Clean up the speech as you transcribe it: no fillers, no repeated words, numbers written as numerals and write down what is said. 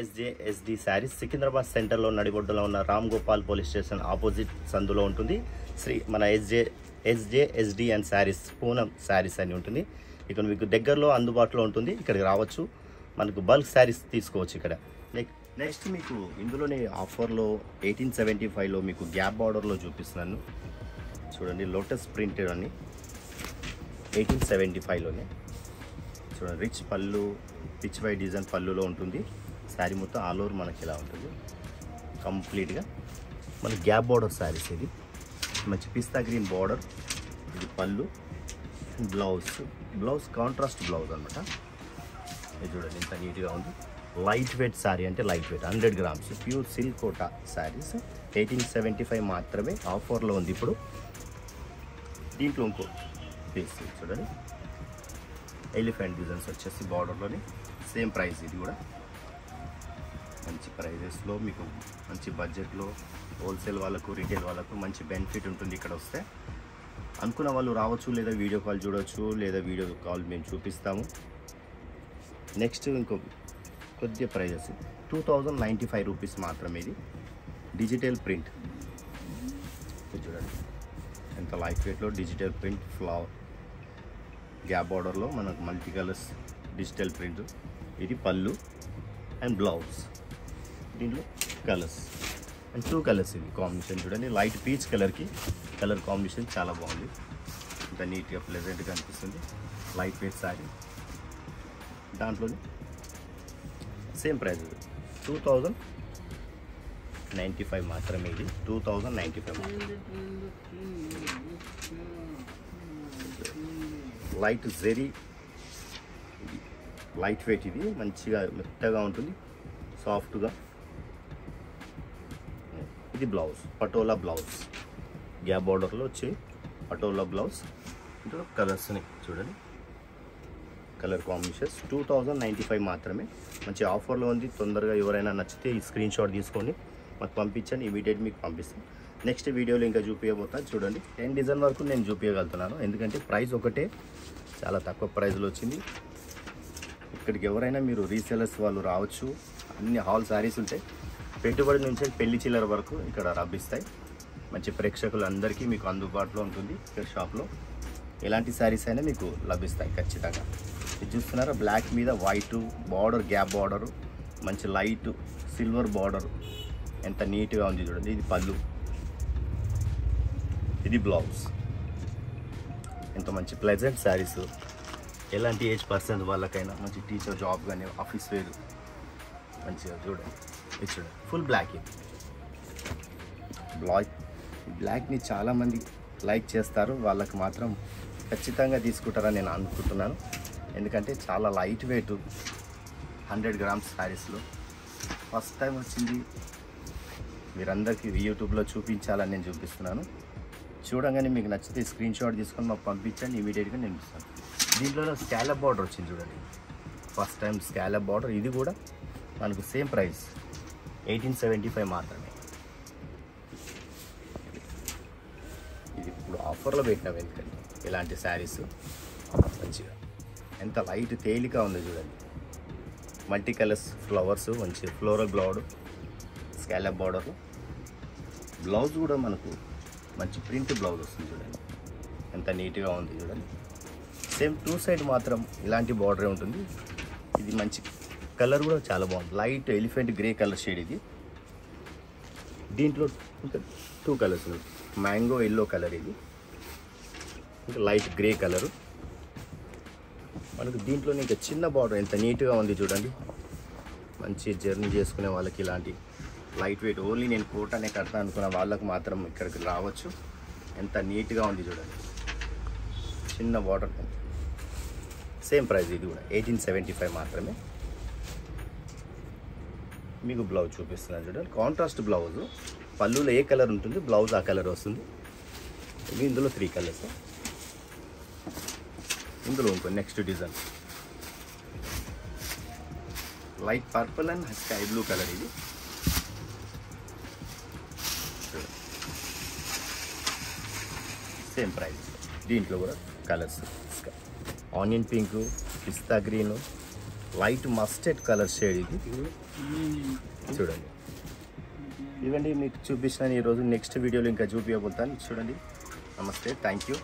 SJSD saris Secunderabad సెంటర్లో నడిబొడ్డులో ఉన్న Ram Gopal police station opposite సందులో ఉంటుంది. మన SJSD అండ్ శారీస్ పూనం శారీస్ అని ఉంటుంది. ఇక్కడ మీకు దగ్గరలో అందుబాటులో ఉంటుంది. ఇక్కడికి రావచ్చు, మనకు బల్క్ శారీస్ తీసుకోవచ్చు ఇక్కడ. నెక్స్ట్ మీకు ఇందులోనే ఆఫర్లో 1875లో మీకు గ్యాప్ బార్డర్లో చూపిస్తున్నాను చూడండి. లోటస్ ప్రింటెడ్ అని 1875లోనే చూడండి. రిచ్ పళ్ళు, పిచ్ వై డిజైన్ పళ్ళులో ఉంటుంది. శారీ మొత్తం ఆల్ ఓవర్ మనకి ఇలా ఉంటుంది కంప్లీట్గా. మన గ్యాప్ బార్డర్ శారీస్ ఇది. మంచి పిస్తా గ్రీన్ బార్డర్, ఇది పళ్ళు. బ్లౌజ్ కాంట్రాస్ట్ బ్లౌజ్ అనమాట. ఇది చూడండి ఇంత నీట్గా ఉంది. లైట్ వెయిట్ శారీ, అంటే light weight 100 grams pure silk Kota saris 1875 మాత్రమే ఆఫర్లో ఉంది ఇప్పుడు. దీంట్లో ఇంకో పీస్ చూడండి, ఎలిఫెంట్ డిజైన్స్ వచ్చేసి బార్డర్లోని సేమ్ ప్రైస్. ఇది కూడా మంచి ప్రైజెస్లో మీకు మంచి బడ్జెట్లో హోల్సేల్ వాళ్ళకు, రీటైల్ వాళ్ళకు మంచి బెనిఫిట్ ఉంటుంది. ఇక్కడ వస్తే అనుకున్న వాళ్ళు రావచ్చు, లేదా వీడియో కాల్ చూడవచ్చు, లేదా వీడియో కాల్ మేము చూపిస్తాము. నెక్స్ట్ ఇంకో కొద్దిగా ప్రైజెస్ 2095 రూపీస్ మాత్రమే. ఇది డిజిటల్ ప్రింట్ చూడండి ఎంత లైట్ వెయిట్లో డిజిటల్ ప్రింట్ ఫ్లవర్ గ్యాప్ బార్డర్లో మనకు మల్టీ కలర్స్ డిజిటల్ ప్రింట్. ఇది పళ్ళు అండ్ బ్లౌజ్. దీంట్లో కలర్స్ అండ్ 2 కలర్స్. ఇది కాంబినేషన్ చూడండి, లైట్ పీచ్ కలర్కి కలర్ కాంబినేషన్ చాలా బాగుంది. ఇంత నీట్గా ప్లెజెంట్గా అనిపిస్తుంది. లైట్ వెయిట్ శారీ, దాంట్లోనే సేమ్ ప్రైస్ 2095 మాత్రమే. ఇది 2095 లైట్ జెరీ, లైట్ వెయిట్. ఇది మంచిగా మెత్తగా ఉంటుంది, సాఫ్ట్గా. ఇది బ్లౌజ్, పటోలా బ్లౌజ్, గ్యాప్ బార్డర్లో వచ్చి పటోలా బ్లౌజ్. ఇందులో కలర్స్ని చూడండి, కలర్ కాంబినేషన్స్ 2095 మాత్రమే. మంచి ఆఫర్లో ఉంది. తొందరగా ఎవరైనా నచ్చితే ఈ స్క్రీన్ షాట్ తీసుకొని మాకు పంపించండి, ఇమీడియట్ మీకు పంపిస్తాం. నెక్స్ట్ వీడియోలో ఇంకా చూపించబోతాను చూడండి. 10 డిజైన్ వరకు నేను చూపించగలుగుతున్నాను, ఎందుకంటే ప్రైస్ ఒకటే చాలా తక్కువ ప్రైస్లో వచ్చింది. ఇక్కడికి ఎవరైనా మీరు రీసేలర్స్ వాళ్ళు రావచ్చు. అన్ని హాల్ శారీస్ ఉంటాయి, పెట్టుబడి నుంచి పెళ్లి చిల్లర వరకు ఇక్కడ లభిస్తాయి. మంచి ప్రేక్షకులందరికీ మీకు అందుబాటులో ఉంటుంది. ఇక్కడ షాప్లో ఎలాంటి శారీస్ అయినా మీకు లభిస్తాయి ఖచ్చితంగా. ఇది చూస్తున్నారా, బ్లాక్ మీద వైట్ బార్డర్, గ్యాప్ బార్డరు, మంచి లైట్ సిల్వర్ బార్డర్, ఎంత నీట్గా ఉంది చూడండి. ఇది పళ్ళు, ఇది బ్లౌజ్. ఎంత మంచి ప్లెజెంట్ శారీస్. ఎలాంటి ఏజ్ పర్సన్ వాళ్ళకైనా, మంచి టీచర్ జాబ్ కానీ ఆఫీస్ వేరు మంచిగా చూడండి. ఇది చూడండి ఫుల్ బ్లాక్. ఇది బ్లాక్ని చాలామంది లైక్ చేస్తారు, వాళ్ళకి మాత్రం ఖచ్చితంగా తీసుకుంటారని నేను అనుకుంటున్నాను. ఎందుకంటే చాలా లైట్ వెయిట్ 100 గ్రామ్స్ శారీస్లో ఫస్ట్ టైం వచ్చింది. మీరందరికీ యూట్యూబ్లో చూపించాలని నేను చూపిస్తున్నాను. చూడంగానే మీకు నచ్చితే స్క్రీన్ షాట్ తీసుకొని మాకు పంపించండి, ఇమీడియట్గా నేను ఇస్తాను. దీంట్లో స్కాలప్ బార్డర్ వచ్చింది చూడండి, ఫస్ట్ టైం స్కాలప్ బార్డర్. ఇది కూడా మనకు సేమ్ ప్రైస్ 1875 మాత్రమే. ఇది ఇప్పుడు ఆఫర్లో పెట్టినాం, ఎందుకంటే ఇలాంటి శారీస్ మంచిగా ఎంత లైట్ తేలిక ఉంది చూడండి. మల్టీ కలర్స్ ఫ్లవర్స్, మంచి ఫ్లోరల్ బ్లౌడ్, స్కాలప్ బార్డర్. బ్లౌజ్ కూడా మనకు మంచి ప్రింట్ బ్లౌజ్ వస్తుంది చూడండి, ఎంత నీట్గా ఉంది చూడండి. సేమ్ 2 సైడ్ మాత్రం ఇలాంటి బార్డరే ఉంటుంది. ఇది మంచి కలర్ కూడా చాలా బాగుంది, light elephant grey colour shade. ఇది దీంట్లో ఇంకా 2 కలర్స్, మ్యాంగో ఎల్లో కలర్, ఇది ఇంకా లైట్ గ్రే కలరు. మనకు దీంట్లో ఇంకా చిన్న బార్డర్ ఎంత నీట్గా ఉంది చూడండి. మంచి జర్నీ చేసుకునే వాళ్ళకి ఇలాంటి లైట్ వెయిట్, ఓన్లీ నేను కోటానే కడతా అనుకున్న వాళ్ళకు మాత్రం ఇక్కడికి రావచ్చు. ఎంత నీట్గా ఉంది చూడండి, చిన్న బార్డర్. సేమ్ ప్రైస్, ఇది కూడా 1875 మాత్రమే. మీకు బ్లౌజ్ చూపిస్తున్నాను చూడండి, కాంట్రాస్ట్ బ్లౌజ్. పళ్ళులో ఏ కలర్ ఉంటుంది, బ్లౌజ్ ఆ కలర్ వస్తుంది. ఇందులో 3 కలర్స్. ఇందులో ఇంకో next design light purple and sky blue colour. ఇది సేమ్ ప్రైస్. దీంట్లో కూడా colours onion pink, pista green, light mustard colour shade ఇది చూడండి. ఇవండి మీకు చూపించిన ఈరోజు. నెక్స్ట్ వీడియోలో ఇంకా చూపించబోతాను. చూడండి. నమస్తే, థ్యాంక్ యూ.